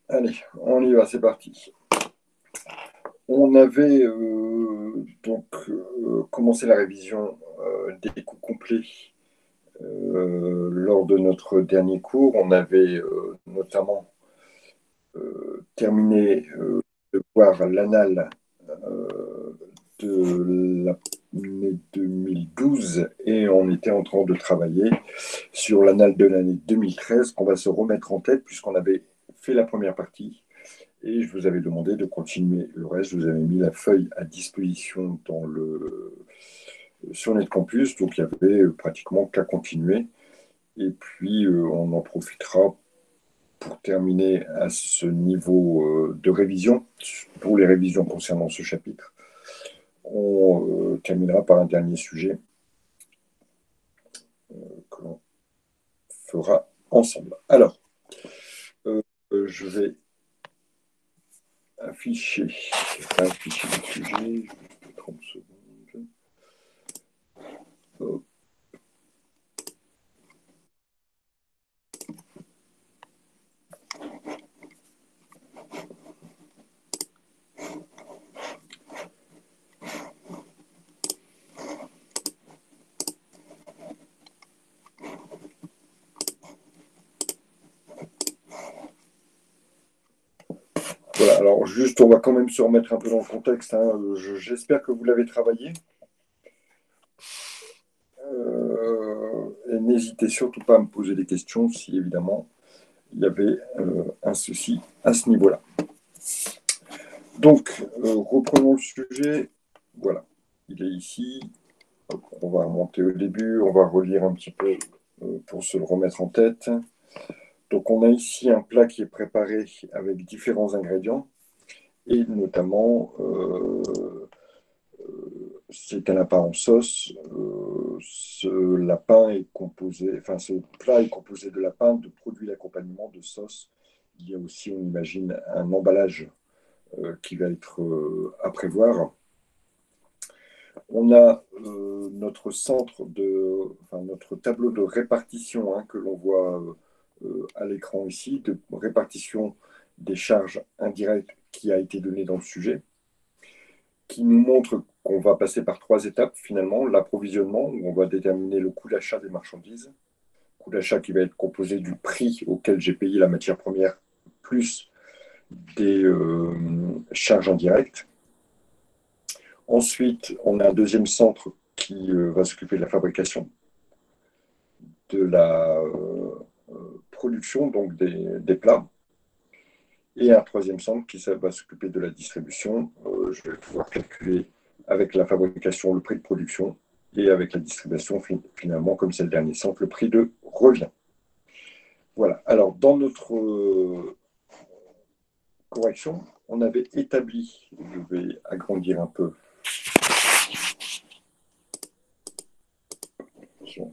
Allez, on y va, c'est parti. On avait commencé la révision des coûts complets lors de notre dernier cours. On avait notamment terminé de voir l'annale de l'année 2012 et on était en train de travailler sur l'annale de l'année 2013 qu'on va se remettre en tête puisqu'on avait fait la première partie. Et je vous avais demandé de continuer le reste. Je vous avais mis la feuille à disposition sur NetCampus. Donc, il y avait pratiquement qu'à continuer. Et puis, on en profitera pour terminer à ce niveau de révision. Pour les révisions concernant ce chapitre, on terminera par un dernier sujet que l'on fera ensemble. Alors, je vais afficher le sujet. 30 secondes. Hop. Voilà, alors juste, on va quand même se remettre un peu dans le contexte, hein. J'espère que vous l'avez travaillé. Et n'hésitez surtout pas à me poser des questions si évidemment il y avait un souci à ce niveau-là. Donc, reprenons le sujet. Voilà, il est ici. Hop, on va remonter au début, on va relire un petit peu pour se le remettre en tête. Donc, on a ici un plat qui est préparé avec différents ingrédients et notamment c'est un lapin en sauce. Ce plat est composé de lapin, de produits d'accompagnement, de sauce. Il y a aussi, on imagine, un emballage qui va être à prévoir. On a notre tableau de répartition, hein, que l'on voit à l'écran ici, de répartition des charges indirectes qui a été donné dans le sujet, qui nous montre qu'on va passer par trois étapes finalement. L'approvisionnement, où on va déterminer le coût d'achat des marchandises, coût d'achat qui va être composé du prix auquel j'ai payé la matière première, plus des charges indirectes. Ensuite, on a un deuxième centre qui va s'occuper de la fabrication, de la production, donc des plats. Et un troisième centre qui va s'occuper de la distribution. Je vais pouvoir calculer avec la fabrication le prix de production et avec la distribution, finalement, comme c'est le dernier centre, le prix de revient. Voilà. Alors, dans notre correction, on avait établi, je vais agrandir un peu,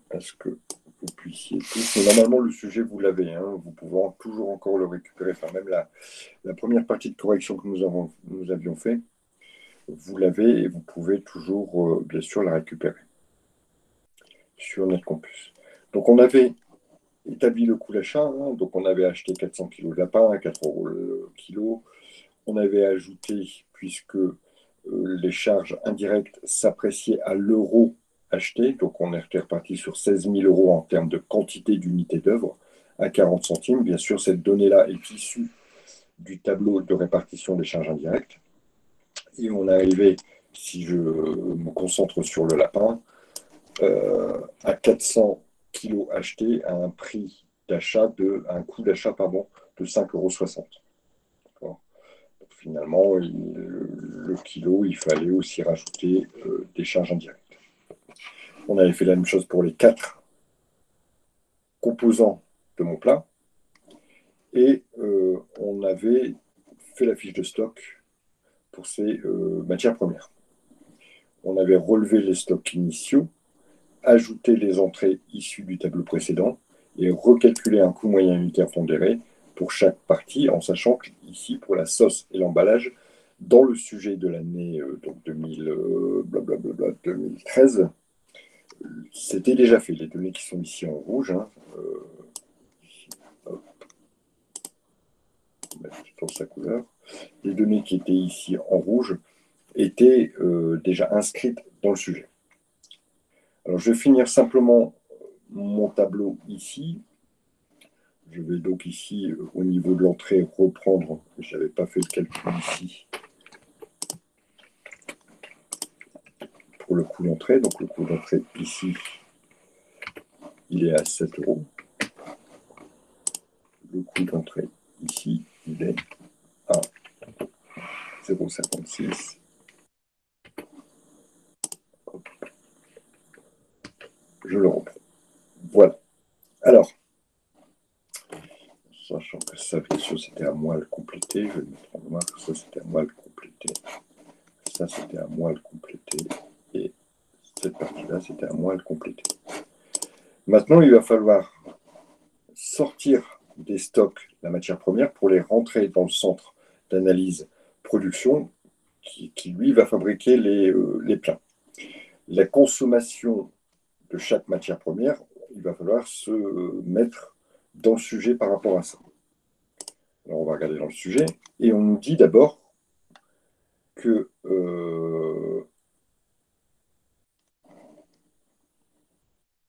à ce que vous puissiez tous. Mais normalement, le sujet, vous l'avez, hein, vous pouvez toujours encore le récupérer. Enfin, même la première partie de correction que nous avions fait, vous l'avez et vous pouvez toujours, bien sûr, la récupérer sur notre campus. Donc, on avait établi le coût d'achat, hein, donc on avait acheté 400 kg de lapin à 4 euros le kilo. On avait ajouté, puisque les charges indirectes s'appréciaient à l'euro acheté, donc on est reparti sur 16 000 euros en termes de quantité d'unités d'œuvre à 40 centimes. Bien sûr, cette donnée-là est issue du tableau de répartition des charges indirectes. Et on est arrivé, si je me concentre sur le lapin, à 400 kilos achetés à un prix un coût d'achat, pardon, de 5,60 €. Finalement, le kilo, il fallait aussi rajouter des charges indirectes. On avait fait la même chose pour les 4 composants de mon plat et on avait fait la fiche de stock pour ces matières premières. On avait relevé les stocks initiaux, ajouté les entrées issues du tableau précédent et recalculer un coût moyen unitaire pondéré pour chaque partie, en sachant qu'ici, pour la sauce et l'emballage, dans le sujet de l'année 2013, c'était déjà fait. Les données qui sont ici en rouge, hein, dans sa couleur. Les données qui étaient ici en rouge étaient déjà inscrites dans le sujet. Alors, je vais finir simplement mon tableau ici. Je vais donc ici, au niveau de l'entrée, reprendre, je n'avais pas fait le calcul ici, pour le coût d'entrée. Donc, le coût d'entrée ici, il est à 7 €. Le coût d'entrée ici, il est à 0,56. Je le reprends. Voilà. Alors, sachant que ça, bien sûr, c'était à moi de le compléter, je vais le mettre en noir. Ça, c'était à moi de le compléter. Ça, c'était à moi de le compléter. Et cette partie-là, c'était à moi de le compléter. Maintenant, il va falloir sortir des stocks la matière première pour les rentrer dans le centre d'analyse production qui, lui, va fabriquer les plats. La consommation de chaque matière première, il va falloir se mettre dans le sujet par rapport à ça. Alors, on va regarder dans le sujet et on nous dit d'abord que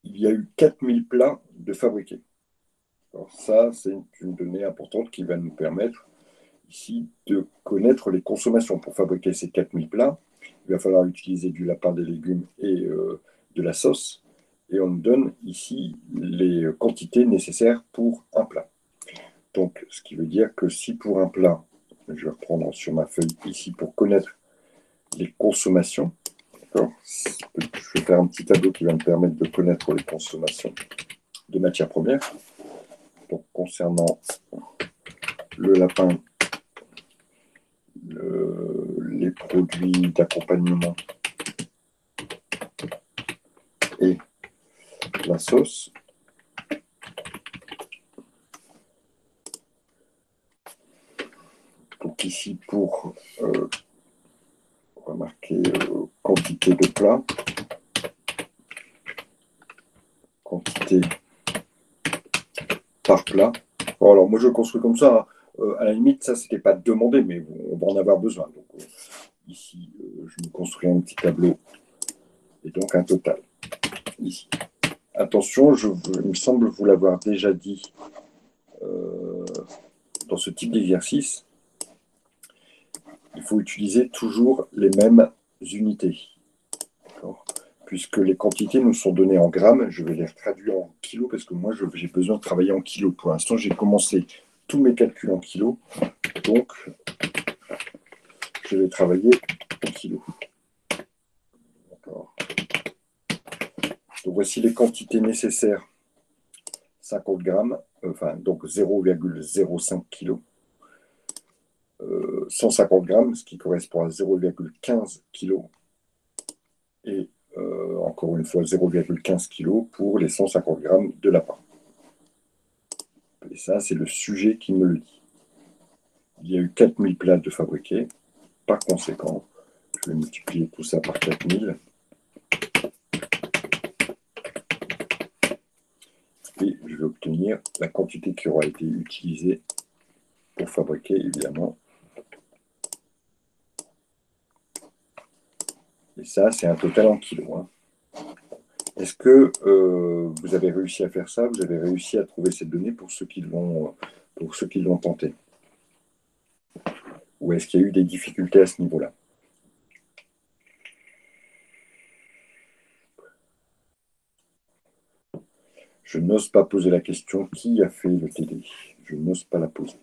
il y a eu 4000 plats de fabriqués. Alors ça, c'est une donnée importante qui va nous permettre ici de connaître les consommations. Pour fabriquer ces 4000 plats, il va falloir utiliser du lapin, des légumes et de la sauce. Et on nous donne ici les quantités nécessaires pour un plat. Donc, ce qui veut dire que si pour un plat, je vais reprendre sur ma feuille ici pour connaître les consommations, je vais faire un petit tableau qui va me permettre de connaître les consommations de matières premières. Donc, concernant le lapin, les produits d'accompagnement et la sauce. Donc ici, pour on va marquer quantité de plat, quantité par plat. Bon, alors moi je construis comme ça. À la limite, ça c'était pas demandé, mais on va en avoir besoin. Donc ici, je me construis un petit tableau et donc un total. Ici. Attention, il me semble vous l'avoir déjà dit dans ce type d'exercice, il faut utiliser toujours les mêmes unités. Puisque les quantités nous sont données en grammes, je vais les traduire en kilos parce que moi j'ai besoin de travailler en kilos. Pour l'instant, j'ai commencé tous mes calculs en kilos, donc je vais travailler en kilos. D'accord. Donc voici les quantités nécessaires 50 grammes, enfin donc 0,05 kg. 150 grammes, ce qui correspond à 0,15 kg. Et encore une fois 0,15 kg pour les 150 grammes de lapin. Et ça, c'est le sujet qui me le dit. Il y a eu 4000 plats de fabriqués. Par conséquent, je vais multiplier tout ça par 4000. Et je vais obtenir la quantité qui aura été utilisée pour fabriquer, évidemment. Et ça, c'est un total en kilos. Est-ce que vous avez réussi à faire ça? Vous avez réussi à trouver cette donnée pour ceux qui l'ont tenté? Ou est-ce qu'il y a eu des difficultés à ce niveau-là? Je n'ose pas poser la question qui a fait le TD. Je n'ose pas la poser.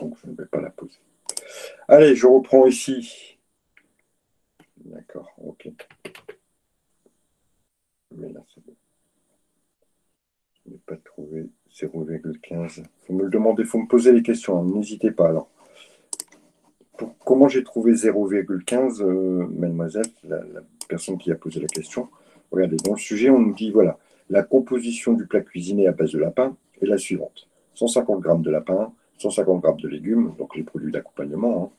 Donc, je ne vais pas la poser. Allez, je reprends ici. D'accord, ok. Mais là, c'est bon. Je n'ai pas trouvé 0,15. Il faut me le demander, il faut me poser les questions. N'hésitez pas. Alors, comment j'ai trouvé 0,15, mademoiselle, la personne qui a posé la question? Regardez, dans le sujet, on nous dit, voilà, la composition du plat cuisiné à base de lapin est la suivante. 150 g de lapin, 150 g de légumes, donc les produits d'accompagnement,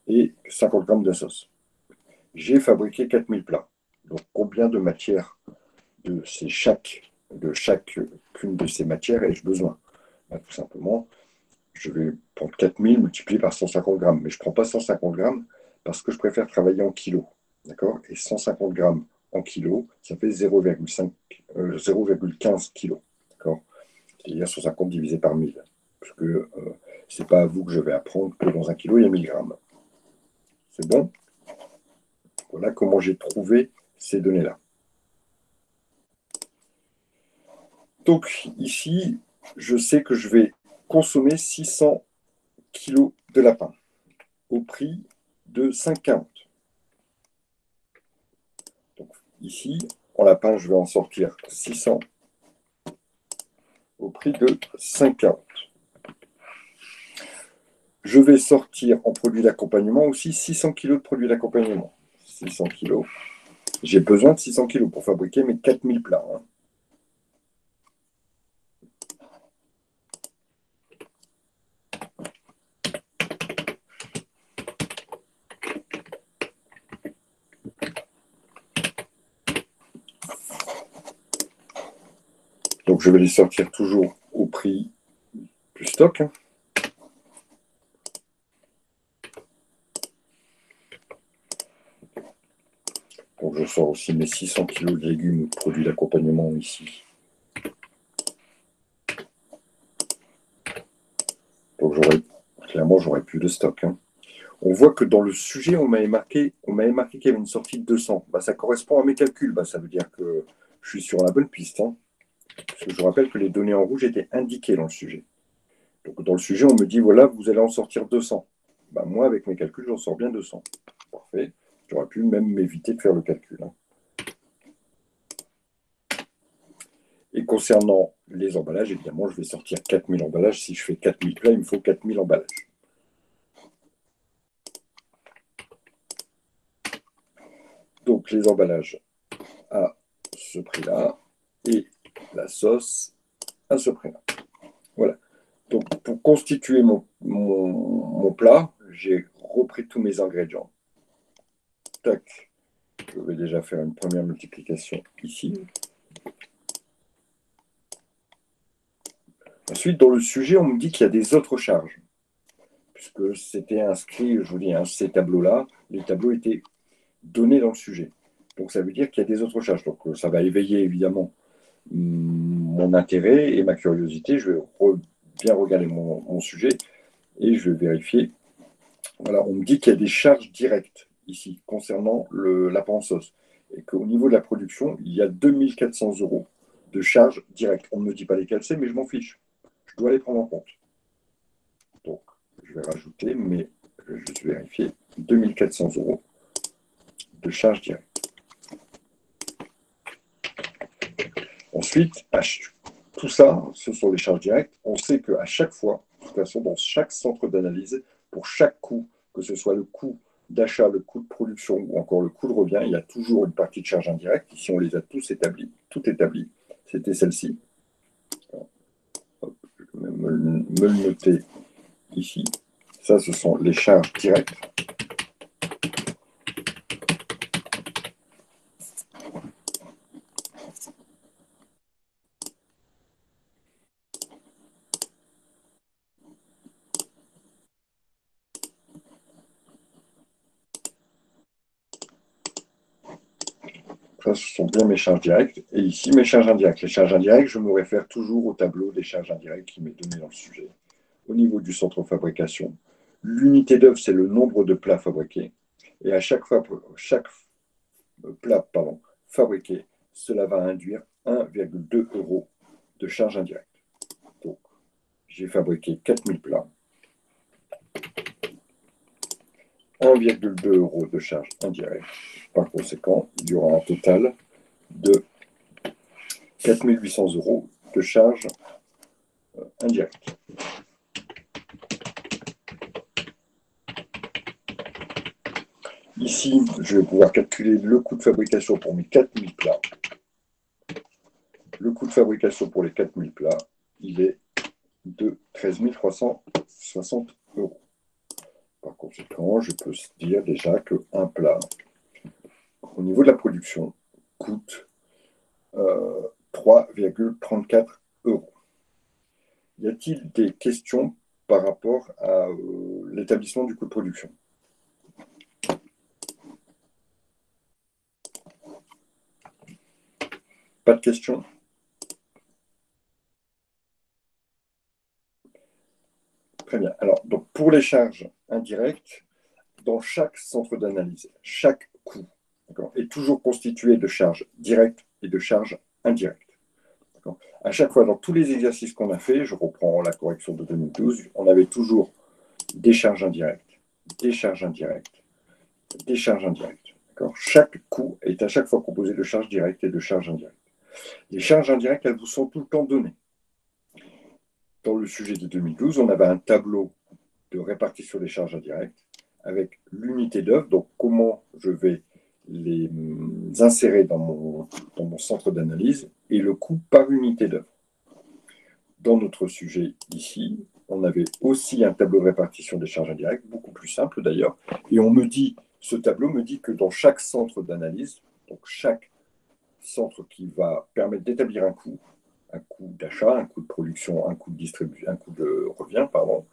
et 50 g de sauce. J'ai fabriqué 4000 plats. Donc, combien de matières de chacune de ces matières ai-je besoin? Tout simplement, je vais prendre 4000 multiplié par 150 grammes. Mais je ne prends pas 150 grammes parce que je préfère travailler en kilos. D'accord? Et 150 grammes en kilos, ça fait 0,15 kilos. D'accord? C'est-à-dire 150 divisé par 1000. Parce que ce n'est pas à vous que je vais apprendre que dans un kilo, il y a 1000 grammes. C'est bon? Voilà comment j'ai trouvé ces données-là. Donc ici, je sais que je vais consommer 600 kg de lapin au prix de 5,40. Donc ici, en lapin, je vais en sortir 600 au prix de 5,40. Je vais sortir en produit d'accompagnement aussi 600 kg de produits d'accompagnement. 600 kg. J'ai besoin de 600 kg pour fabriquer mes 4000 plats. Hein. Donc je vais les sortir toujours au prix du stock. Hein. Donc je sors aussi mes 600 kg de légumes ou de produits d'accompagnement ici. Donc clairement, j'aurai plus de stock. Hein. On voit que dans le sujet, on m'avait marqué qu'il y avait une sortie de 200. Bah, ça correspond à mes calculs. Bah, ça veut dire que je suis sur la bonne piste. Hein. Parce que je rappelle que les données en rouge étaient indiquées dans le sujet. Donc dans le sujet, on me dit, voilà, vous allez en sortir 200. Bah, moi, avec mes calculs, j'en sors bien 200. Parfait. J'aurais pu même m'éviter de faire le calcul. Hein. Et concernant les emballages, évidemment, je vais sortir 4000 emballages. Si je fais 4000 plats, il me faut 4000 emballages. Donc les emballages à ce prix-là et la sauce à ce prix-là. Voilà. Donc pour constituer mon plat, j'ai repris tous mes ingrédients. Tac. Je vais déjà faire une première multiplication ici. Ensuite, dans le sujet, on me dit qu'il y a des autres charges. Puisque c'était inscrit, je vous dis, hein, ces tableaux-là, les tableaux étaient donnés dans le sujet. Donc ça veut dire qu'il y a des autres charges. Donc ça va éveiller évidemment mon intérêt et ma curiosité. Je vais bien regarder mon sujet et je vais vérifier. Voilà, on me dit qu'il y a des charges directes ici concernant la sauce et qu'au niveau de la production, il y a 2400 € de charges directes. On ne me dit pas lesquelles c'est, mais je m'en fiche. Je dois les prendre en compte. Donc, je vais rajouter, mais je vais juste vérifier, 2400 € de charges directes. Ensuite, tout ça, ce sont les charges directes. On sait qu'à chaque fois, de toute façon, dans chaque centre d'analyse, pour chaque coût, que ce soit le coût d'achat, le coût de production ou encore le coût de revient, il y a toujours une partie de charge indirecte. Ici, on les a tous établis, tout établi. C'était celle-ci. Je vais me le noter ici. Ça, ce sont les charges directes. Ça, ce sont bien mes charges directes. Et ici, mes charges indirectes. Les charges indirectes, je me réfère toujours au tableau des charges indirectes qui m'est donné dans le sujet. Au niveau du centre de fabrication, l'unité d'œuvre, c'est le nombre de plats fabriqués. Et à chaque plat fabriqué, cela va induire 1,2 € de charge indirecte. Donc, j'ai fabriqué 4000 plats. 1,2 € de charge indirecte. Par conséquent, il y aura un total de 4800 € de charge indirecte. Ici, je vais pouvoir calculer le coût de fabrication pour mes 4000 plats. Le coût de fabrication pour les 4000 plats, il est de 13 360 €. Par conséquent, je peux dire déjà qu'un plat, au niveau de la production, coûte 3,34 €. Y a-t-il des questions par rapport à l'établissement du coût de production. Pas de questions? Très bien. Alors, donc, pour les charges indirectes, dans chaque centre d'analyse, chaque coût est toujours constitué de charges directes et de charges indirectes. À chaque fois, dans tous les exercices qu'on a fait, je reprends la correction de 2012, on avait toujours des charges indirectes, des charges indirectes, des charges indirectes. Chaque coût est à chaque fois composé de charges directes et de charges indirectes. Les charges indirectes, elles vous sont tout le temps données. Dans le sujet de 2012, on avait un tableau de répartition des charges indirectes avec l'unité d'œuvre, donc comment je vais les insérer dans mon centre d'analyse, et le coût par unité d'œuvre. Dans notre sujet ici, on avait aussi un tableau de répartition des charges indirectes, beaucoup plus simple d'ailleurs, et ce tableau me dit que dans chaque centre d'analyse, donc chaque centre qui va permettre d'établir un coût d'achat, un coût de production, un coût de distribution, un coût de revient, pardon.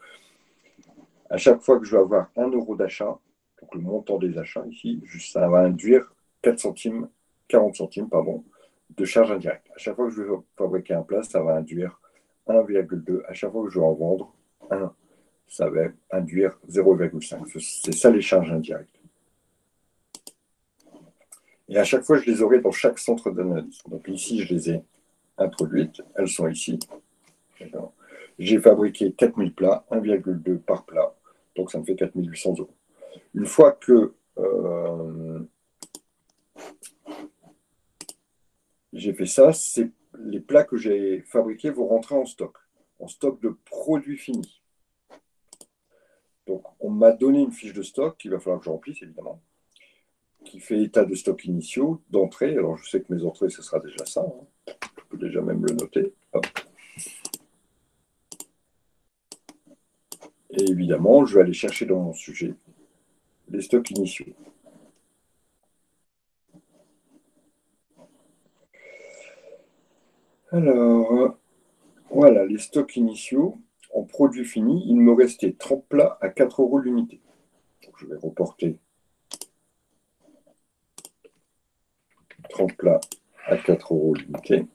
À chaque fois que je vais avoir 1 euro d'achat, donc le montant des achats ici, ça va induire 4 centimes, 40 centimes, pardon, de charge indirecte. À chaque fois que je vais fabriquer un plat, ça va induire 1,2. À chaque fois que je vais en vendre 1, ça va induire 0,5. C'est ça les charges indirectes. Et à chaque fois, je les aurai dans chaque centre d'analyse. Donc ici, je les ai introduites. Elles sont ici. J'ai fabriqué 4000 plats, 1,2 par plat. Donc ça me fait 4800 euros. Une fois que j'ai fait ça, les plats que j'ai fabriqués vont rentrer en stock de produits finis. Donc on m'a donné une fiche de stock qu'il va falloir que je remplisse évidemment, qui fait état de stocks initiaux, d'entrée. Alors je sais que mes entrées, ce sera déjà ça. Je peux déjà même le noter. Hop. Et évidemment, je vais aller chercher dans mon sujet les stocks initiaux. Alors, voilà, les stocks initiaux. En produits finis, il me restait 30 plats à 4 euros l'unité. Donc, je vais reporter 30 plats à 4 euros l'unité.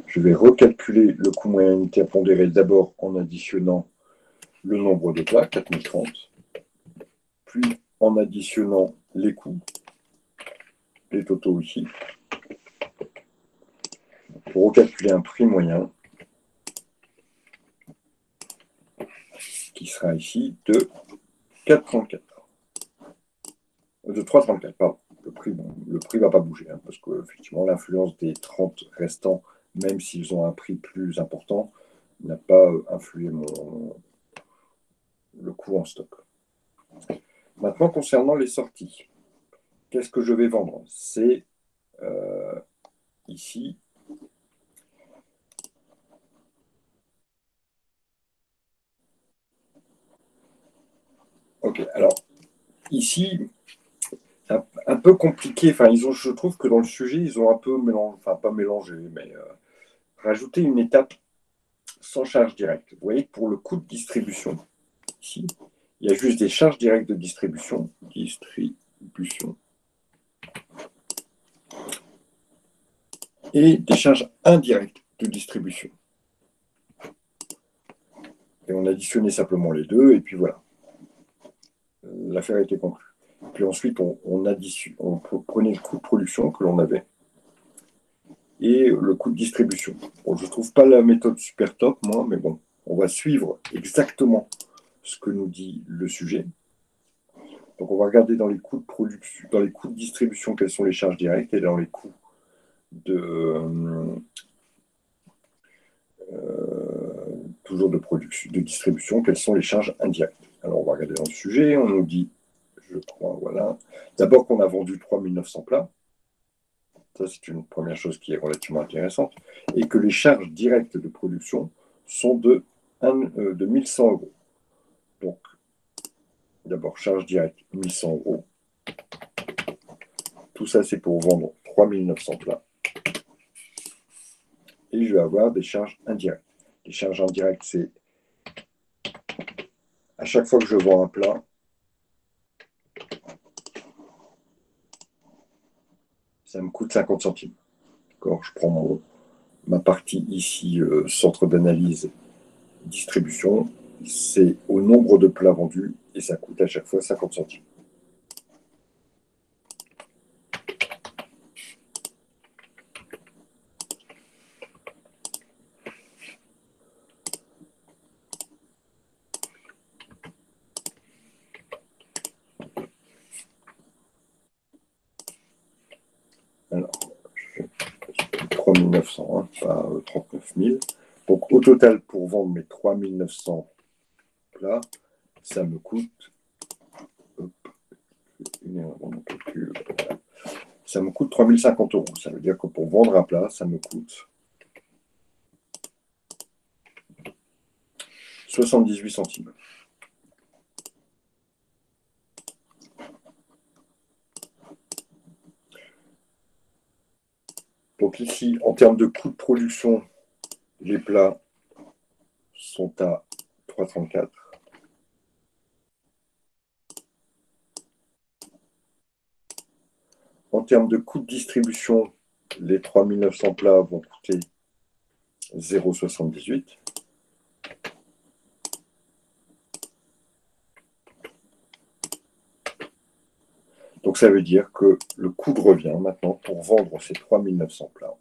Je vais recalculer le coût moyen unitaire pondéré d'abord en additionnant le nombre de plats, 4030, puis en additionnant les coûts, les totaux ici, pour recalculer un prix moyen qui sera ici de 4,34. De 3,34, pardon. Le prix ne va pas bouger, hein, parce qu'effectivement, l'influence des 30 restants, même s'ils ont un prix plus important, n'a pas influé le coût en stock. Maintenant, concernant les sorties, qu'est-ce que je vais vendre? C'est ici. Ok, alors ici, un peu compliqué. Enfin, je trouve que dans le sujet, ils ont un peu mélangé, enfin pas mélangé, mais rajouté une étape sans charge directe. Vous voyez que pour le coût de distribution, ici, il y a juste des charges directes de distribution. Et des charges indirectes de distribution. Et on additionnait simplement les deux, et puis voilà. L'affaire était conclue. Puis ensuite, on prenait le coût de production que l'on avait et le coût de distribution. Bon, je ne trouve pas la méthode super top, moi, mais bon, on va suivre exactement ce que nous dit le sujet. Donc, on va regarder dans les coûts de production, dans les coûts de distribution, quelles sont les charges directes, et dans les coûts toujours de production, de distribution, quelles sont les charges indirectes. Alors, on va regarder dans le sujet, on nous dit, je crois, voilà, d'abord qu'on a vendu 3900 plats. Ça, c'est une première chose qui est relativement intéressante. Et que les charges directes de production sont de 1100 euros. Donc, d'abord, charge directe, 1100 euros. Tout ça, c'est pour vendre 3900 plats. et je vais avoir des charges indirectes. Les charges indirectes, c'est à chaque fois que je vends un plat, ça me coûte 50 centimes. Je prends ma partie ici, centre d'analyse, distribution, c'est au nombre de plats vendus et ça coûte à chaque fois 50 centimes. Alors, je fais 3 900, hein, pas 39 000. Donc au total, pour vendre mes 3 900 plats, ça me coûte, ça me coûte 3 050 euros. Ça veut dire que pour vendre un plat, ça me coûte 78 centimes. Donc ici, en termes de coût de production, les plats sont à 3,34 €. En termes de coût de distribution, les 3 900 plats vont coûter 0,78 €. Donc ça veut dire que le coût de revient maintenant pour vendre ces 3 900 plats,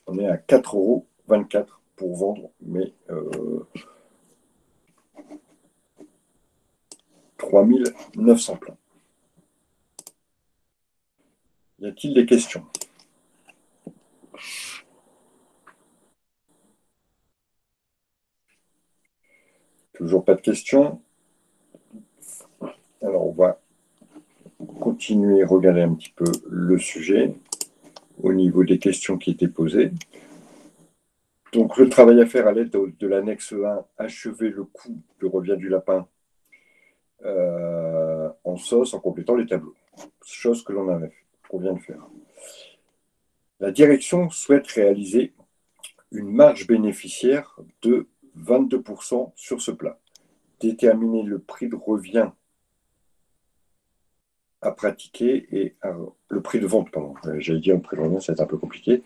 on est à 4,24 € pour vendre mes 3 900 plats. Y a-t-il des questions? Toujours pas de questions? Alors on va continuer à regarder un petit peu le sujet au niveau des questions qui étaient posées. Donc le travail à faire à l'aide de l'annexe 1, achever le coût de revient du lapin en sauce en complétant les tableaux. Chose que qu'on vient de faire. La direction souhaite réaliser une marge bénéficiaire de 22% sur ce plat. Déterminer le prix de revient à pratiquer et le prix de vente, pardon. J'allais dire le prix de revient, c'est un peu compliqué.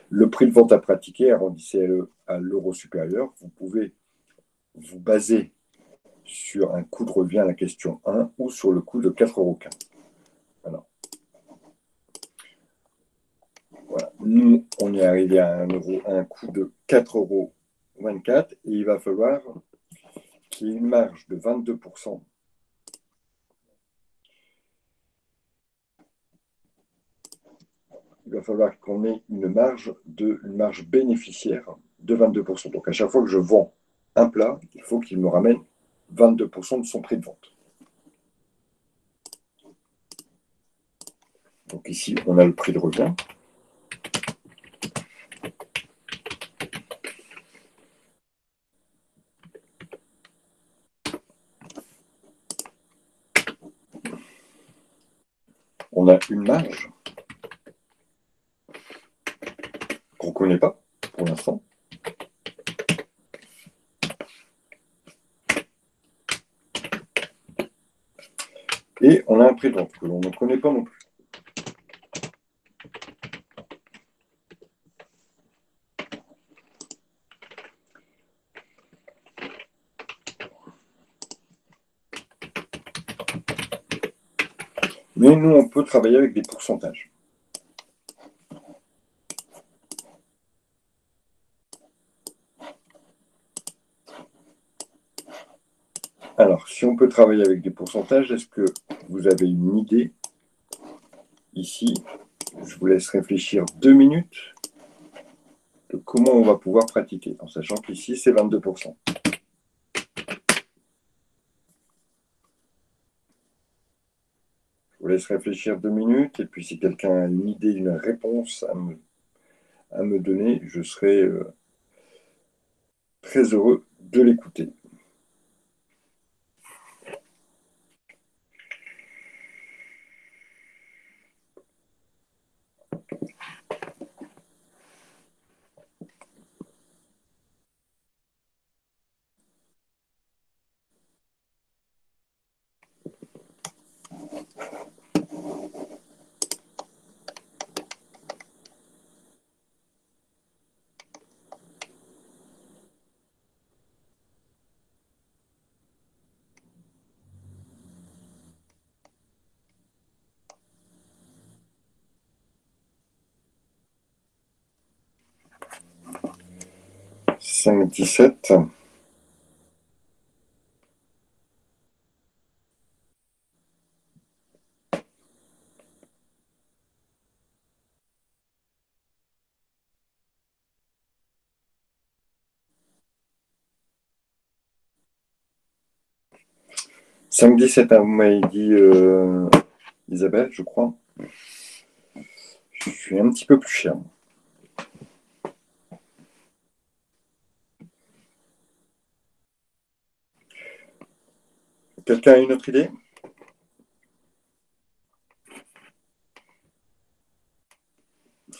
Le prix de vente à pratiquer, arrondissez-le à l'euro supérieur. Vous pouvez vous baser sur un coût de revient à la question 1 ou sur le coût de 4,15 €. Voilà. Voilà. Nous, on est arrivé à un coût de 4,24 € et il va falloir qu'il y ait une marge de 22%. Il va falloir qu'on ait une marge bénéficiaire de 22%. Donc à chaque fois que je vends un plat, il faut qu'il me ramène 22% de son prix de vente. Donc ici, on a le prix de revient. On a une marge qu'on ne connaît pas pour l'instant. Et on a un prix de vente que l'on ne connaît pas non plus. Mais nous, on peut travailler avec des pourcentages. Alors, si on peut travailler avec des pourcentages, est-ce que vous avez une idée ici? Je vous laisse réfléchir 2 minutes de comment on va pouvoir pratiquer, en sachant qu'ici, c'est 22%. Je vous laisse réfléchir 2 minutes, et puis si quelqu'un a une idée, une réponse à me donner, je serai très heureux de l'écouter. 5,17. Cinq 17, vous m'avez dit Isabelle, je crois. Je suis un petit peu plus cher. Quelqu'un a une autre idée? Je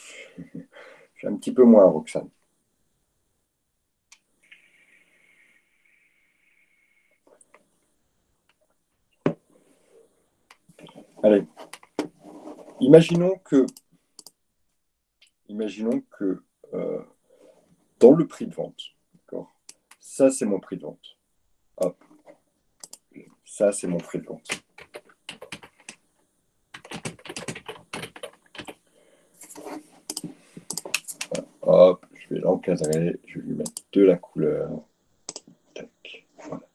suis un petit peu moins, Roxane. Allez, imaginons que dans le prix de vente, d'accord, ça c'est mon prix de vente. Hop, ça c'est mon prix de vente. Hop, je vais l'encadrer, je vais lui mettre de la couleur. Tac, voilà.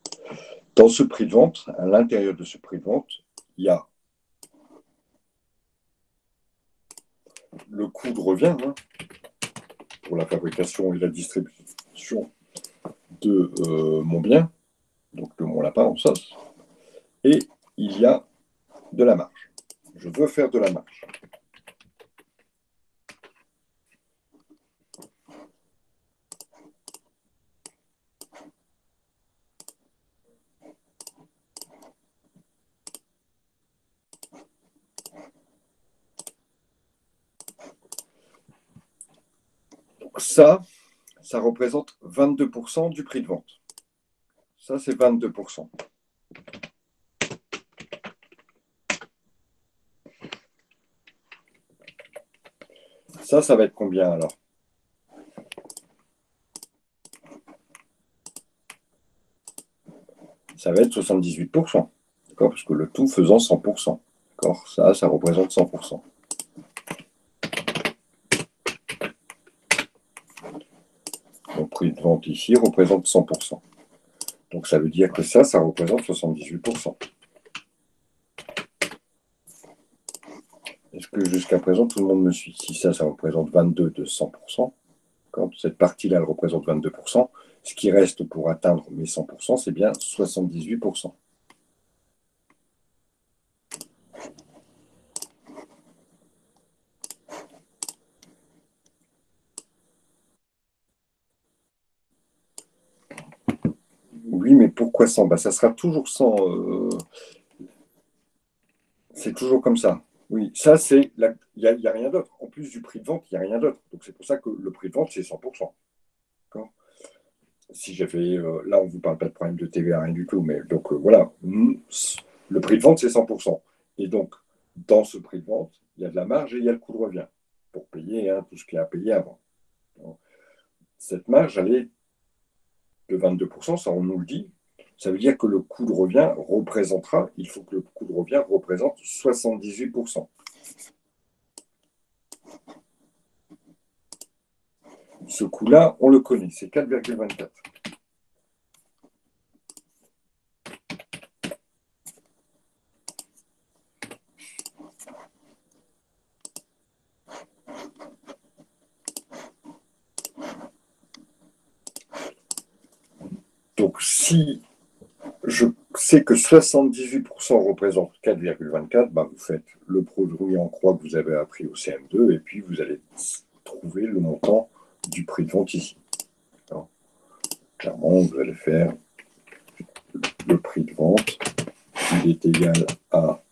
Dans ce prix de vente, à l'intérieur de ce prix de vente, il y a le coût de revient pour la fabrication et la distribution de mon bien, donc de mon lapin en sauce, et il y a de la marge. Je veux faire de la marge. Donc ça représente 22% du prix de vente. Ça, c'est 22%. Ça va être combien alors? Ça va être 78%. D'accord? Parce que le tout faisant 100%. D'accord? Ça représente 100%. Mon prix de vente ici représente 100%. Donc ça veut dire que ça représente 78%. Est-ce que jusqu'à présent tout le monde me suit? Si ça représente 22 de 100%, quand cette partie-là, elle représente 22%, ce qui reste pour atteindre mes 100%, c'est bien 78%. Oui, mais pourquoi 100? Ça sera toujours 100. C'est toujours comme ça. Oui, ça, il n'y a rien d'autre. En plus du prix de vente, il n'y a rien d'autre. Donc, c'est pour ça que le prix de vente, c'est 100%. D'accord? Si j'avais. Là, on ne vous parle pas de problème de TVA, rien du tout. Mais donc, voilà. Le prix de vente, c'est 100%. Et donc, dans ce prix de vente, il y a de la marge et il y a le coût de revient pour payer tout ce qu'il y a à payer avant. Donc, cette marge, elle est de 22%, ça, on nous le dit. Ça veut dire que le coût de revient représentera, il faut que le coût de revient représente 78%. Ce coût-là, on le connaît, c'est 4,24. Donc, si je sais que 78% représente 4,24, vous faites le produit en croix que vous avez appris au CM2 et puis vous allez trouver le montant du prix de vente ici. Alors, clairement, vous allez faire le prix de vente. Il est égal à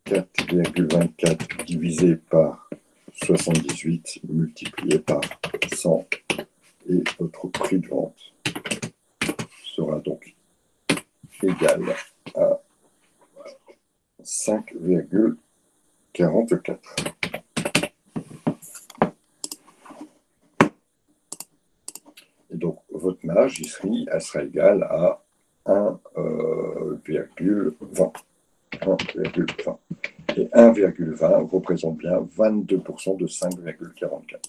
4,24 divisé par 78 multiplié par 100 et votre prix de vente sera donc égal à 5,44. Et donc votre marge ici, elle sera égale à 1,20. 1,20. Et 1,20 représente bien 22% de 5,44.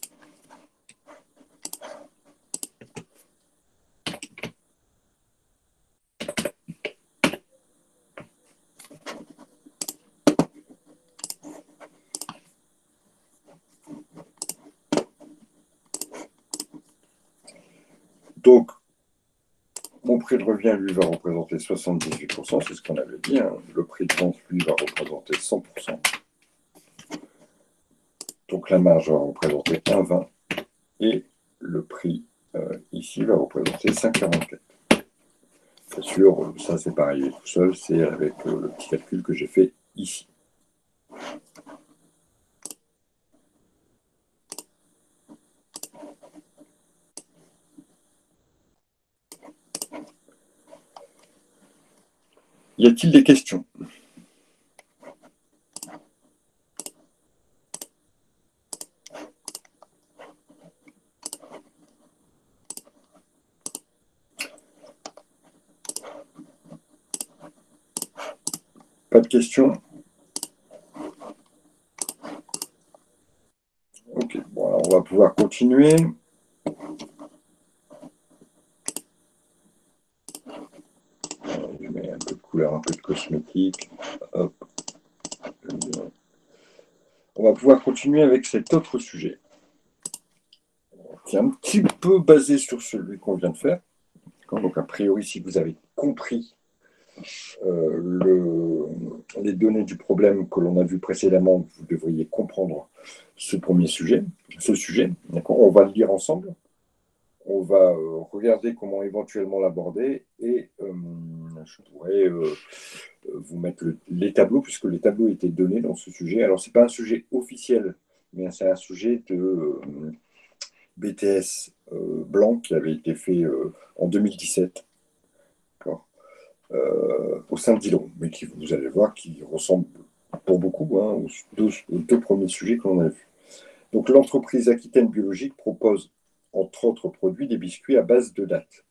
Donc, mon prix de revient, lui, va représenter 78%, c'est ce qu'on avait dit. Hein. Le prix de vente, lui, va représenter 100%. Donc, la marge va représenter 1,20. Et le prix, ici, va représenter 5,44. Bien sûr, ça, c'est pas arrivé tout seul, c'est avec le petit calcul que j'ai fait ici. Y a-t-il des questions? Pas de questions? Ok, bon, alors on va pouvoir continuer. Je mets un peu de couleur, un peu de cosmétique. Hop. On va pouvoir continuer avec cet autre sujet, qui est un petit peu basé sur celui qu'on vient de faire. Donc, a priori, si vous avez compris les données du problème que l'on a vu précédemment, vous devriez comprendre ce premier sujet, d'accord. On va le lire ensemble. On va regarder comment éventuellement l'aborder et je pourrais vous mettre les tableaux, puisque les tableaux étaient donnés dans ce sujet. Alors, ce n'est pas un sujet officiel, mais c'est un sujet de BTS blanc qui avait été fait en 2017 au sein de Dillon, mais qui, vous allez voir, qui ressemble pour beaucoup aux deux premiers sujets que l'on a vus. Donc, l'entreprise Aquitaine Biologique propose, entre autres produits, des biscuits à base de dattes.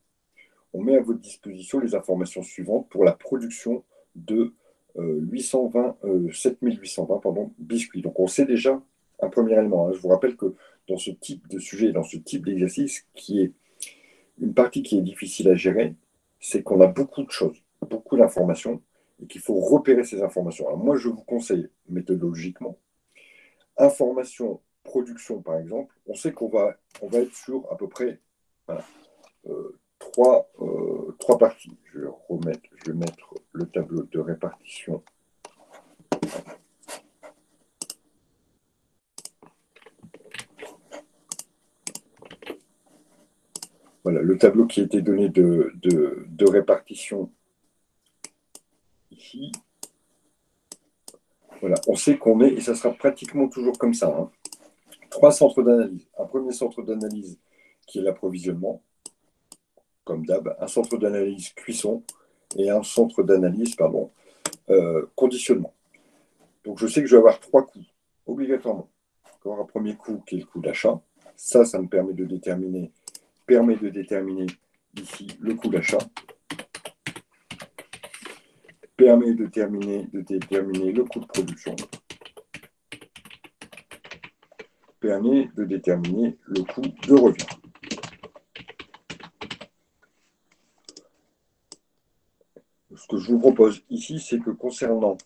On met à votre disposition les informations suivantes pour la production de 7820 biscuits. Donc, on sait déjà un premier élément. Hein. Je vous rappelle que dans ce type de sujet, dans ce type d'exercice, qui est une partie qui est difficile à gérer, c'est qu'on a beaucoup de choses, beaucoup d'informations, et qu'il faut repérer ces informations. Alors moi, je vous conseille méthodologiquement, information, production par exemple, on sait qu'on va être sur à peu près voilà, trois parties. Je vais mettre le tableau de répartition. Voilà, le tableau qui a été donné de répartition ici. Voilà, on sait qu'on est, et ça sera pratiquement toujours comme ça, hein, 3 centres d'analyse. Un premier centre d'analyse qui est l'approvisionnement, comme d'hab, un centre d'analyse cuisson et un centre d'analyse, conditionnement. Donc je sais que je vais avoir 3 coûts, obligatoirement. Encore un premier coût qui est le coût d'achat. Ça me permet de déterminer ici le coût d'achat. Permet de déterminer le coût de production. Permet de déterminer le coût de revient. Ce que je vous propose ici, c'est que concernant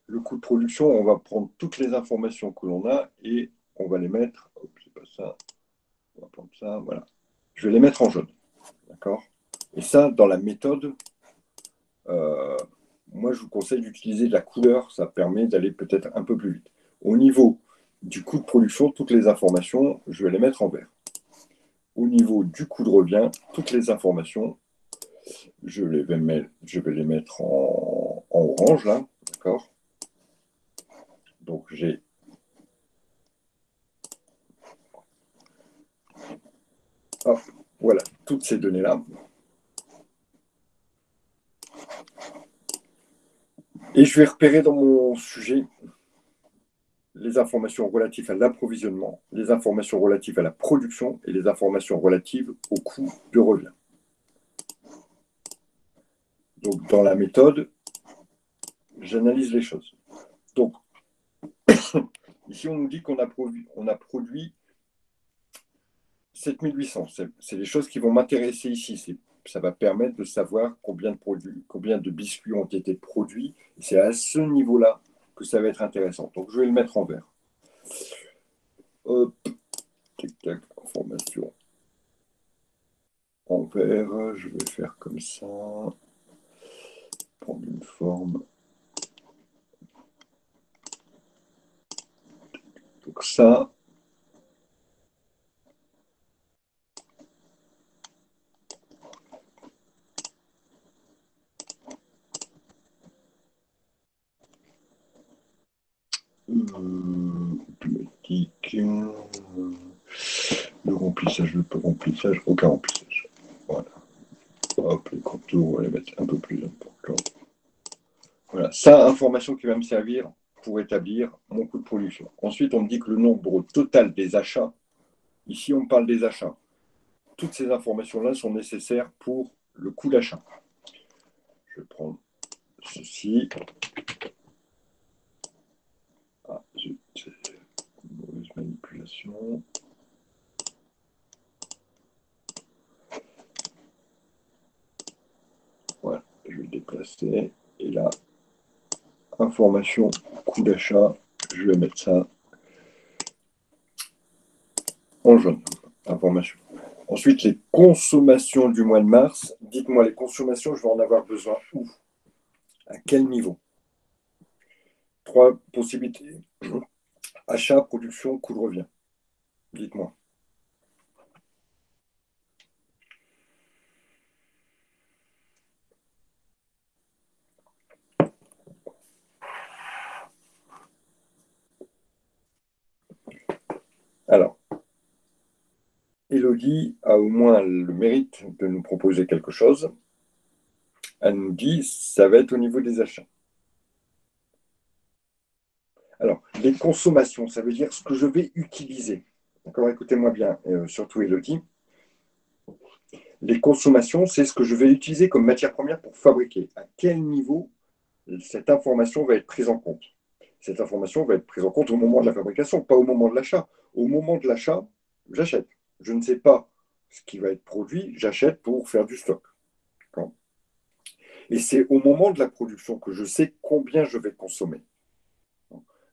le coût de production, on va prendre toutes les informations que l'on a et on va les mettre, c'est pas ça, on va prendre ça, voilà. Je vais les mettre en jaune, d'accord? Et ça, dans la méthode, moi, je vous conseille d'utiliser de la couleur, ça permet d'aller peut-être un peu plus vite. Au niveau du coût de production, toutes les informations, je vais les mettre en vert. Au niveau du coût de revient, toutes les informations, je vais les mettre en orange, là, d'accord? Donc, j'ai voilà, toutes ces données-là. Et je vais repérer dans mon sujet les informations relatives à l'approvisionnement, les informations relatives à la production et les informations relatives au coût de revient. Donc, dans la méthode, j'analyse les choses. Donc, ici, on nous dit qu'on a produit 7800. C'est les choses qui vont m'intéresser ici. Ça va permettre de savoir combien de biscuits ont été produits. C'est à ce niveau-là que ça va être intéressant. Donc, je vais le mettre en vert. Hop, tac, tac, information en l'envers, je vais faire comme ça. Prendre une forme. Donc ça. Automatique. Le remplissage, aucun remplissage. Voilà. Hop, les contours, on va les mettre un peu plus importants. Voilà, ça, information qui va me servir pour établir mon coût de production. Ensuite, on me dit que le nombre total des achats, ici on parle des achats, toutes ces informations-là sont nécessaires pour le coût d'achat. Je vais prendre ceci. Ah, j'ai une mauvaise manipulation. Voilà, je vais le déplacer. Et là, information, coût d'achat, je vais mettre ça en jaune. Information. Ensuite, les consommations du mois de mars. Dites-moi, les consommations, je vais en avoir besoin où? À quel niveau? 3 possibilités. Achat, production, coût de revient. Dites-moi. Alors, Élodie a au moins le mérite de nous proposer quelque chose. Elle nous dit, ça va être au niveau des achats. Alors, les consommations, ça veut dire ce que je vais utiliser. D'accord, écoutez-moi bien, surtout Élodie. Les consommations, c'est ce que je vais utiliser comme matière première pour fabriquer. À quel niveau cette information va être prise en compte? Cette information va être prise en compte au moment de la fabrication, pas au moment de l'achat. Au moment de l'achat, j'achète. Je ne sais pas ce qui va être produit, j'achète pour faire du stock. Et c'est au moment de la production que je sais combien je vais consommer.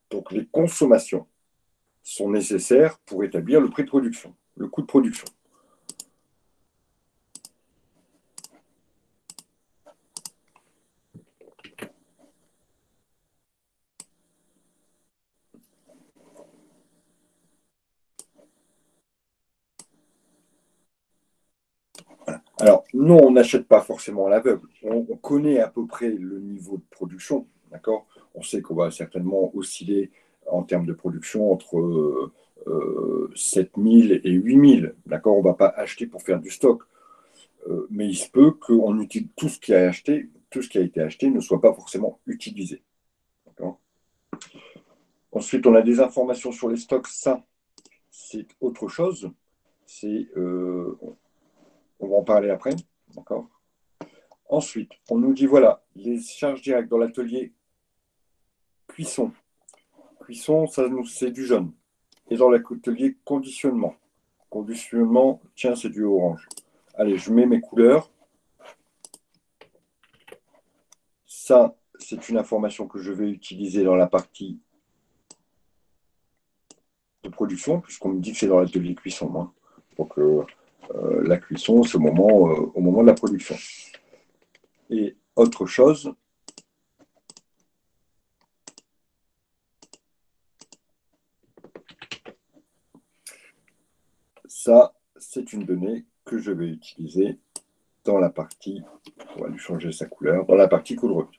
Donc les consommations sont nécessaires pour établir le prix de production, le coût de production. Alors, non, on n'achète pas forcément à l'aveugle. On connaît à peu près le niveau de production, d'accord? On sait qu'on va certainement osciller en termes de production entre 7 000 et 8 000, d'accord? On ne va pas acheter pour faire du stock. Mais il se peut qu'on utilise tout ce qui a acheté, tout ce qui a été acheté ne soit pas forcément utilisé, d'accord? Ensuite, on a des informations sur les stocks. Ça, c'est autre chose. On va en parler après, d'accord? Ensuite, on nous dit, voilà, les charges directes dans l'atelier cuisson. Cuisson, ça, c'est du jaune. Et dans l'atelier conditionnement. Conditionnement, tiens, c'est du orange. Allez, je mets mes couleurs. Ça, c'est une information que je vais utiliser dans la partie de production, puisqu'on me dit que c'est dans l'atelier cuisson. Hein. Donc, la cuisson, c'est au moment de la production. Et autre chose, ça, c'est une donnée que je vais utiliser dans la partie, on va lui changer sa couleur, dans la partie coût de revient.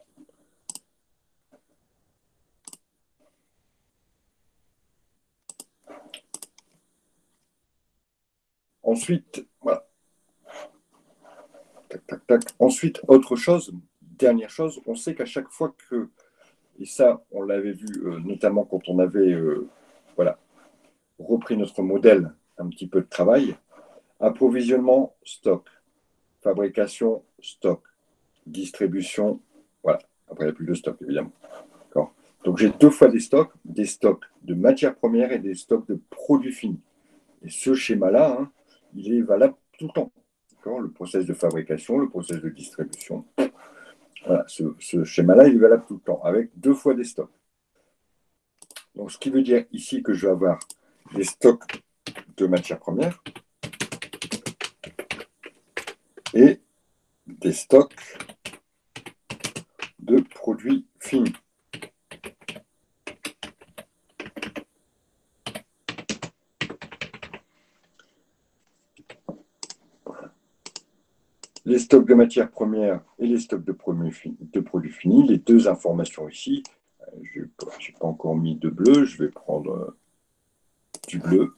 Ensuite, voilà. Tac, tac, tac. Ensuite, autre chose, dernière chose, on sait qu'à chaque fois que, et ça, on l'avait vu notamment quand on avait voilà, repris notre modèle, un petit peu de travail, approvisionnement, stock, fabrication, stock, distribution, voilà. Après, il n'y a plus de stock, évidemment. Donc, j'ai 2 fois des stocks de matières premières et des stocks de produits finis. Et ce schéma-là, hein, il est valable tout le temps. Le process de fabrication, le process de distribution. Voilà, ce schéma-là, il est valable tout le temps, avec 2 fois des stocks. Donc, ce qui veut dire ici que je vais avoir des stocks de matières premières. et des stocks de produits finis. Les stocks de matières premières et les stocks de produits finis, les deux informations ici. Je n'ai pas encore mis de bleu, je vais prendre du bleu.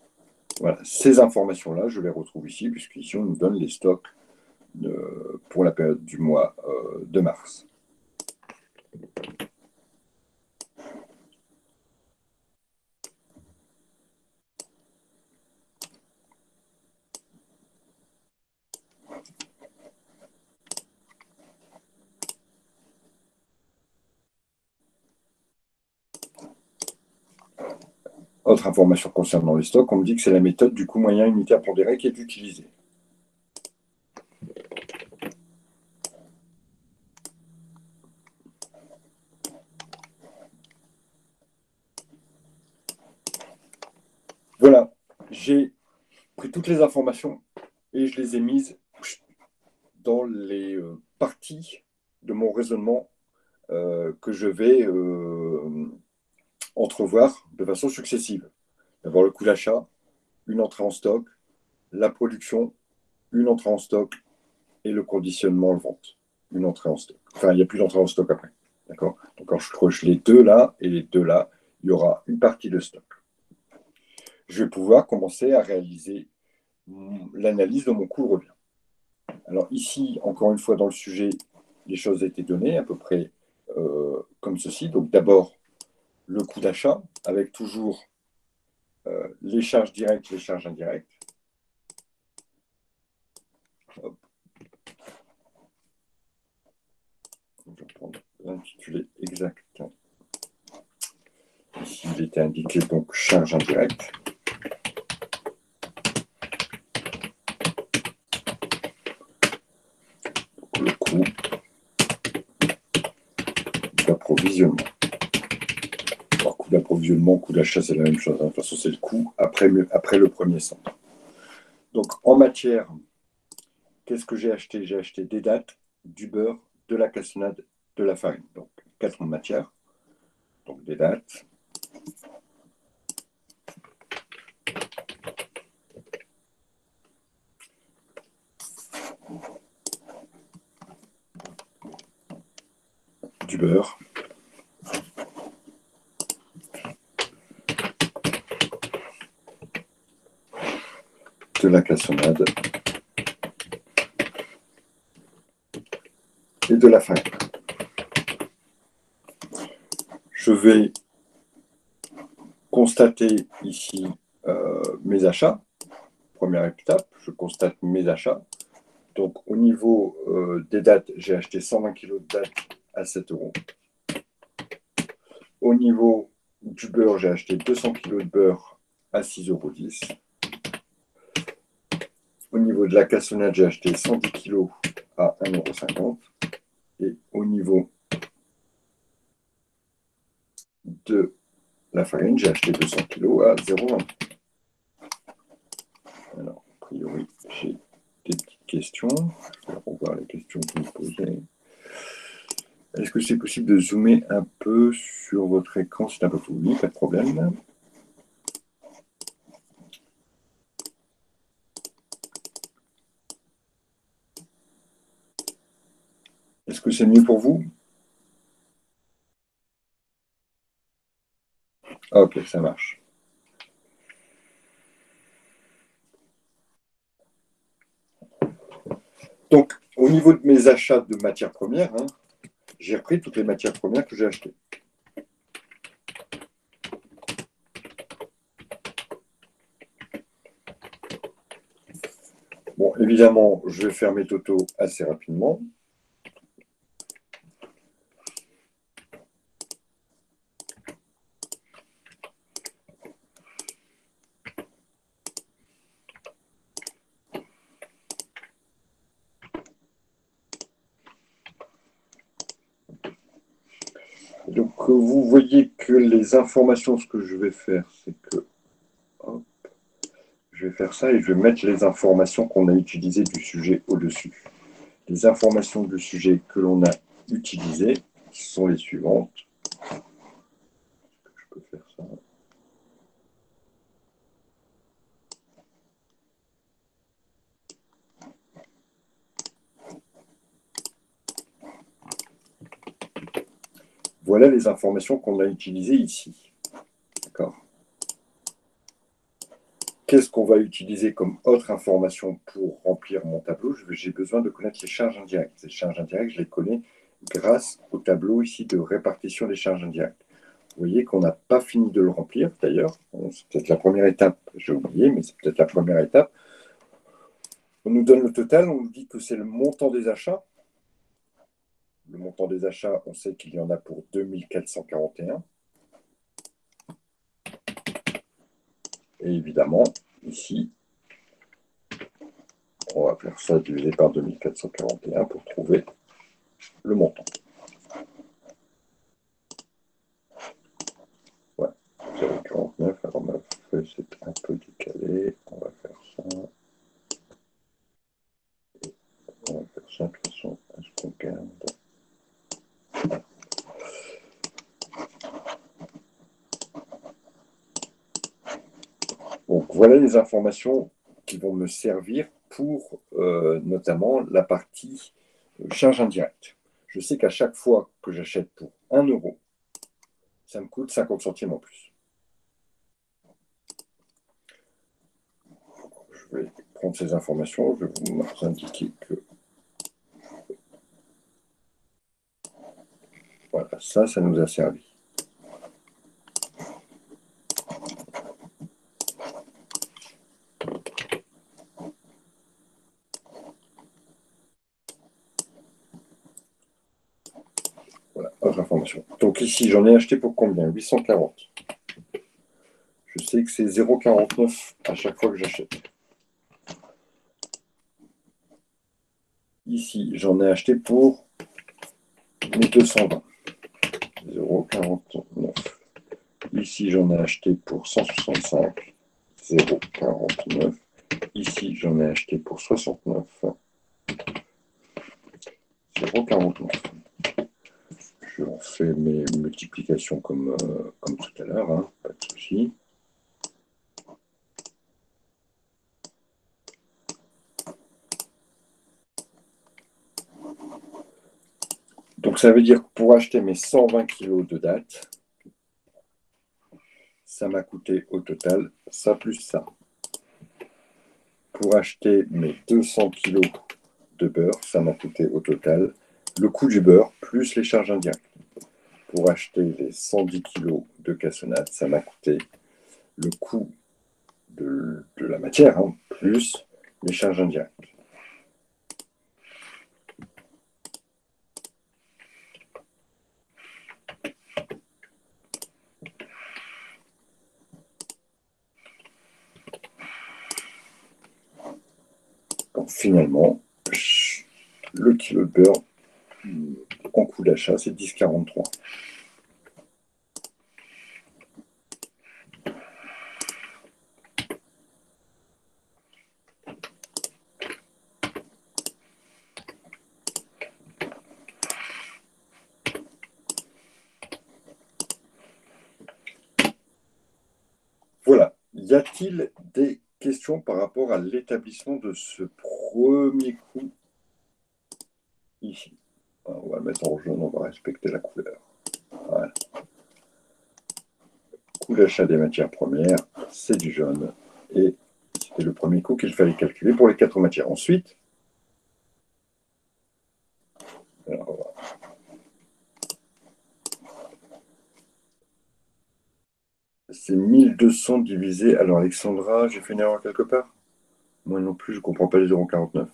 Voilà, ces informations-là, je les retrouve ici, puisqu'ici, on nous donne les stocks pour la période du mois de mars. Autre information concernant les stocks, on me dit que c'est la méthode du coût moyen unitaire pondéré qui est utilisée. Voilà, j'ai pris toutes les informations et je les ai mises dans les parties de mon raisonnement que je vais entrevoir de façon successive. D'abord le coût d'achat, une entrée en stock, la production, une entrée en stock et le conditionnement, le vente. Une entrée en stock. Enfin, il n'y a plus d'entrée en stock après. D'accord? Donc, quand je croche les deux là et les deux là, il y aura une partie de stock. Je vais pouvoir commencer à réaliser l'analyse de mon coût de revient. Alors ici, encore une fois, dans le sujet, les choses étaient données à peu près comme ceci. Donc d'abord, le coût d'achat, avec toujours les charges directes, les charges indirectes. Hop. Je vais prendre l'intitulé exact. Ici, il était indiqué donc charge indirecte. Le coût d'approvisionnement. Alors, coût d'approvisionnement, coût d'achat, c'est la même chose. De toute façon, c'est le coût après le premier centre. Donc, en matière, qu'est-ce que j'ai acheté? J'ai acheté des dattes, du beurre, de la cassonade, de la farine. Donc, 4 matières. Donc, des dattes. Du beurre. De la cassonade. Et de la farine. Je vais constater ici mes achats. Première étape, je constate mes achats. Donc, au niveau des dattes, j'ai acheté 120 kg de dattes à 7 €. Au niveau du beurre, j'ai acheté 200 kg de beurre à 6,10 €. Au niveau de la cassonade, j'ai acheté 110 kg à 1,50 €. Et au niveau de la farine, j'ai acheté 200 kg à 0,20 €. Alors, a priori, j'ai des petites questions. Je vais revoir les questions que vous posez. Est-ce que c'est possible de zoomer un peu sur votre écran? C'est un peu tout. Oui, pas de problème. Est-ce que c'est mieux pour vous? Ah, ok, ça marche. Donc, au niveau de mes achats de matières premières, j'ai repris toutes les matières premières que j'ai achetées. Bon, évidemment, je vais faire mes totaux assez rapidement. Donc, vous voyez que les informations, ce que je vais faire, c'est que hop, je vais faire ça et je vais mettre les informations qu'on a utilisées du sujet au-dessus. Les informations du sujet que l'on a utilisées sont les suivantes. Je peux faire ça. Voilà les informations qu'on a utilisées ici. D'accord. Qu'est-ce qu'on va utiliser comme autre information pour remplir mon tableau? J'ai besoin de connaître les charges indirectes. Les charges indirectes, je les connais grâce au tableau ici de répartition des charges indirectes. Vous voyez qu'on n'a pas fini de le remplir, d'ailleurs. C'est peut-être la première étape, j'ai oublié, mais c'est peut-être la première étape. On nous donne le total, on nous dit que c'est le montant des achats. Le montant des achats, on sait qu'il y en a pour 2441. Et évidemment, ici, on va faire ça divisé par 2441 pour trouver le montant. Ouais, 0,49. Alors ma feuille, c'est un peu décalé. On va faire ça. Et on va faire ça de toute façon. Est-ce qu'on garde? Donc voilà les informations qui vont me servir pour notamment la partie charge indirecte. Je sais qu'à chaque fois que j'achète pour 1 euro, ça me coûte 50 centimes en plus. Je vais prendre ces informations, je vais vous indiquer que voilà, ça nous a servi. Voilà, autre information. Donc ici, j'en ai acheté pour combien? 840. Je sais que c'est 0,49 à chaque fois que j'achète. Ici, j'en ai acheté pour 1220. 0,49. Ici, j'en ai acheté pour 165. 0,49. Ici, j'en ai acheté pour 69. 0,49. Je fais mes multiplications comme tout à l'heure, hein, pas de souci. Donc ça veut dire que pour acheter mes 120 kg de dattes, ça m'a coûté au total ça plus ça. Pour acheter mes 200 kg de beurre, ça m'a coûté au total le coût du beurre plus les charges indirectes. Pour acheter les 110 kg de cassonade, ça m'a coûté le coût de la matière, hein, plus les charges indirectes. Donc finalement, le kilo de beurre en coût d'achat, c'est 10,43. Voilà. Y a-t-il des questions par rapport à l'établissement de ce premier coup ici? Alors, on va le mettre en jaune, on va respecter la couleur. Voilà. Coût d'achat des matières premières, c'est du jaune. Et c'était le premier coût qu'il fallait calculer pour les 4 matières. Ensuite, alors, c'est 1200 divisé. Alors, Alexandra, j'ai fait une erreur quelque part? Moi non plus, je ne comprends pas les 0,49.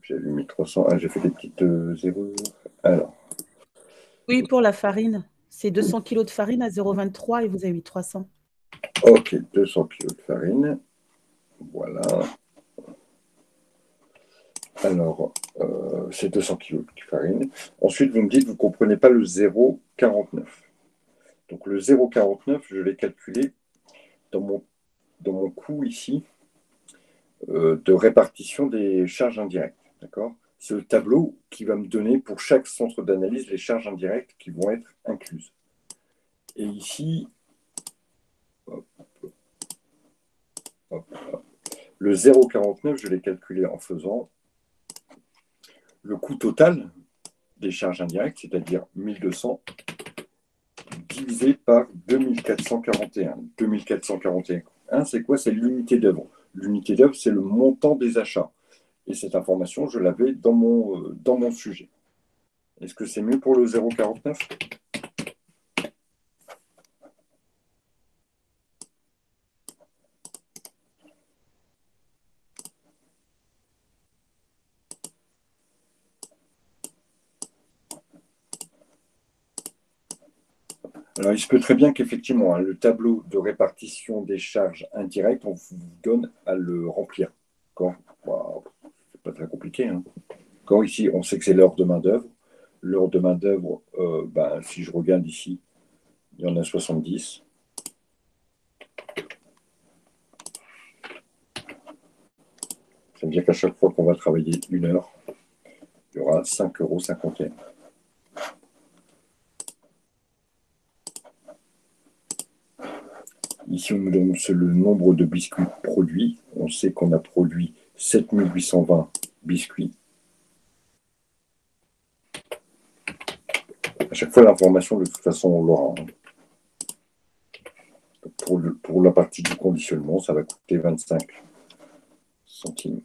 J'avais mis 300. Ah, j'ai fait des petites erreurs. Alors. Oui, pour la farine. C'est 200 kg de farine à 0,23 et vous avez eu 300. Ok, 200 kg de farine. Voilà. Alors, c'est 200 kg de farine. Ensuite, vous me dites que vous ne comprenez pas le 0,49. Donc, le 0,49, je l'ai calculé dans mon coût ici de répartition des charges indirectes. D'accord? C'est le tableau qui va me donner pour chaque centre d'analyse les charges indirectes qui vont être incluses. Et ici, hop, hop, hop, le 0,49, je l'ai calculé en faisant le coût total des charges indirectes, c'est-à-dire 1200, divisé par 2441. 2441, c'est quoi? C'est l'unité d'œuvre. L'unité d'œuvre, c'est le montant des achats. Et cette information, je l'avais dans mon sujet. Est-ce que c'est mieux pour le 0,49? Alors, il se peut très bien qu'effectivement, le tableau de répartition des charges indirectes, on vous donne à le remplir. D'accord? Wow, c'est pas très compliqué. Hein. Ici, on sait que c'est l'heure de main-d'œuvre. L'heure de main-d'œuvre, si je regarde ici, il y en a 70. Ça veut dire qu'à chaque fois qu'on va travailler 1 heure, il y aura 5,51 €. Ici, on nous donne le nombre de biscuits produits. On sait qu'on a produit 7820 biscuits. À chaque fois, l'information, de toute façon, on l'aura. Pour la partie du conditionnement, ça va coûter 25 centimes.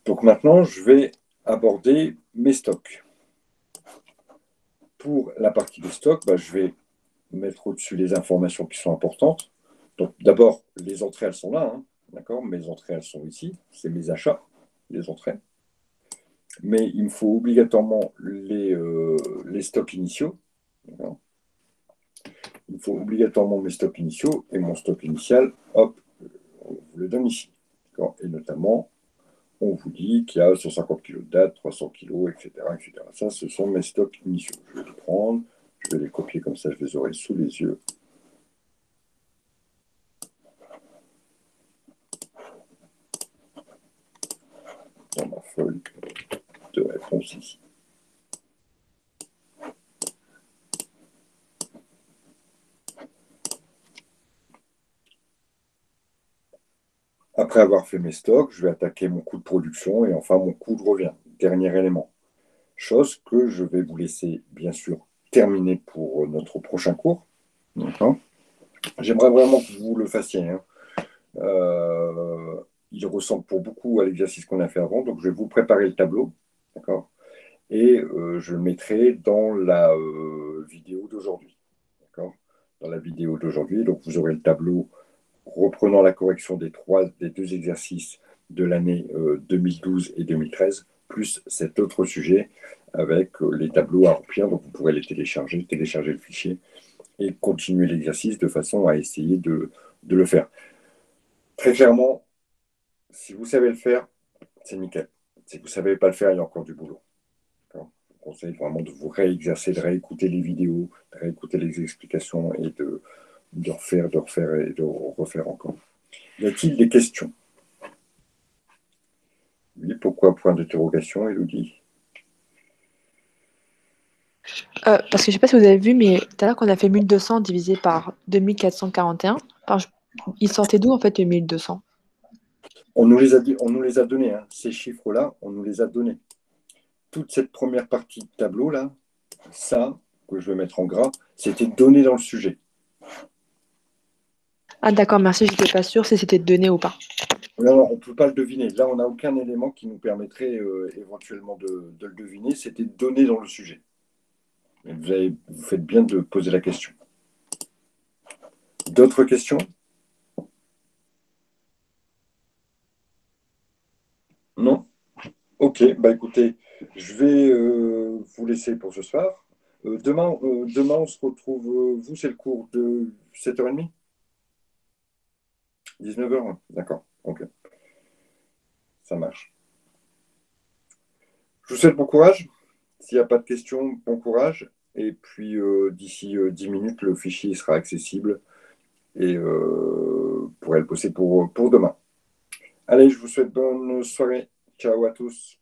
Donc maintenant, je vais aborder mes stocks. Pour la partie des stocks, je vais mettre au-dessus les informations qui sont importantes. Donc d'abord, les entrées, elles sont là. Hein, d'accord? Mes entrées, elles sont ici. C'est mes achats, les entrées. Mais il me faut obligatoirement les stocks initiaux. Il me faut obligatoirement mes stocks initiaux. Et mon stock initial, hop, on vous le donne ici. Et notamment, on vous dit qu'il y a 150 kg de date, 300 kg, etc., etc. Ça, ce sont mes stocks initiaux. Je vais les prendre, je vais les copier comme ça, je les aurai sous les yeux. Dans ma feuille de réponse ici. Après avoir fait mes stocks, je vais attaquer mon coût de production et enfin mon coût de revient. Dernier élément. Chose que je vais vous laisser, bien sûr, terminer pour notre prochain cours. J'aimerais vraiment que vous le fassiez. Hein. Il ressemble pour beaucoup à l'exercice qu'on a fait avant, donc je vais vous préparer le tableau. D'accord? Et je le mettrai dans la vidéo d'aujourd'hui. D'accord? Dans la vidéo d'aujourd'hui, donc vous aurez le tableau reprenant la correction des deux exercices de l'année 2012 et 2013, plus cet autre sujet avec les tableaux à remplir. Donc vous pourrez les télécharger le fichier et continuer l'exercice de façon à essayer de le faire. Très clairement, si vous savez le faire, c'est nickel. Si vous ne savez pas le faire, il y a encore du boulot. Je vous conseille vraiment de vous réexercer, de réécouter les vidéos, de réécouter les explications et de refaire et de refaire encore. Y a-t-il des questions? Oui, pourquoi point d'interrogation, Elodie? Parce que je ne sais pas si vous avez vu, mais tout à l'heure, qu'on a fait 1200 divisé par 2441, il sortait d'où en fait les 1200? On nous les a donnés, hein. Ces chiffres-là, on nous les a donnés. Toute cette première partie de tableau-là, ça, que je vais mettre en gras, c'était donné dans le sujet. Ah d'accord, merci, je n'étais pas sûre si c'était donné ou pas. Non, on ne peut pas le deviner. Là, on n'a aucun élément qui nous permettrait éventuellement de le deviner. C'était donné dans le sujet. Mais vous faites bien de poser la question. D'autres questions? Non? Ok, écoutez, je vais vous laisser pour ce soir. Demain, on se retrouve. Vous, c'est le cours de 7h30? 19h? D'accord, ok. Ça marche. Je vous souhaite bon courage. S'il n'y a pas de questions, bon courage. Et puis, d'ici 10 minutes, le fichier sera accessible et vous pourrez le poster pour demain. Allez, je vous souhaite bonne soirée. Ciao à tous.